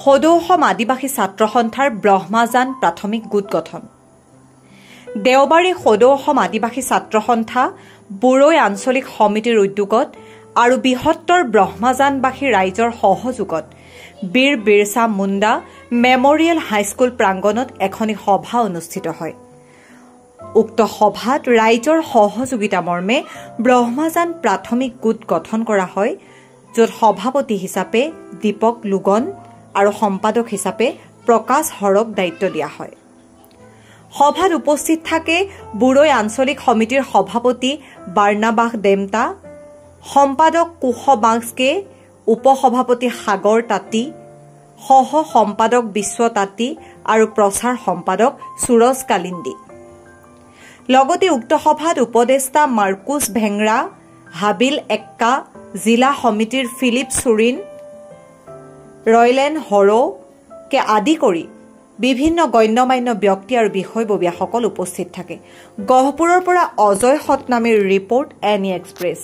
সদৌ অসম আদিবাসী ছাত্ৰ সন্থাৰ ব্ৰহ্মাজান প্ৰাথমিক গোট গঠন। দেওবাৰে সদৌ অসম আদিবাসী ছাত্ৰ সন্থা বুৰৈ আঞ্চলিক সমিতিৰ উদ্যোগত আৰু বৃহত্তৰ ব্ৰহ্মাজানবাসী ৰাইজৰ সহযোগত বীৰ বিৰছা মুণ্ডা মেমৰিয়েল হাইস্কুল প্ৰাংগণত এখনি সভা অনুষ্ঠিত হয়। উক্ত সভাত ৰাইজৰ সহযোগিতা মৰ্মে ব্ৰহ্মাজান প্ৰাথমিক গোট গঠন কৰা হয়, য'ত সভাপতি হিচাপে দীপক লুগন আৰু সম্পাদক হিচাপে প্ৰকাশ হৰক দায়িত্ব দিয়া হয়। সভাত উপস্থিত থাকে বুৰৈ আঞ্চলিক সমিতিৰ সভাপতি বাৰ্ণাবাস দেমতা, সম্পাদক কুশ বাংস্কে, উপসভাপতি সাগৰ তাঁতী, সহ সম্পাদক বিশ্ব তাঁতী আৰু প্ৰচাৰ সম্পাদক সুৰজ কালিন্দী। লগতে উক্ত সভাত উপদেষ্টা মাৰ্কুছ ভেংৰা, হাবিল এক্কা, জিলা সমিতিৰ ফিলিপ চুৰিন, ৰয়লেন হৰকে আদি কৰি বিভিন্ন গণ্যমান্য ব্যক্তি আৰু বিষয়ববীয়াসকল উপস্থিত থাকে। গহপুৰৰ পৰা অজয় সতনামীৰ ৰিপৰ্ট, এনি এক্সপ্ৰেছ।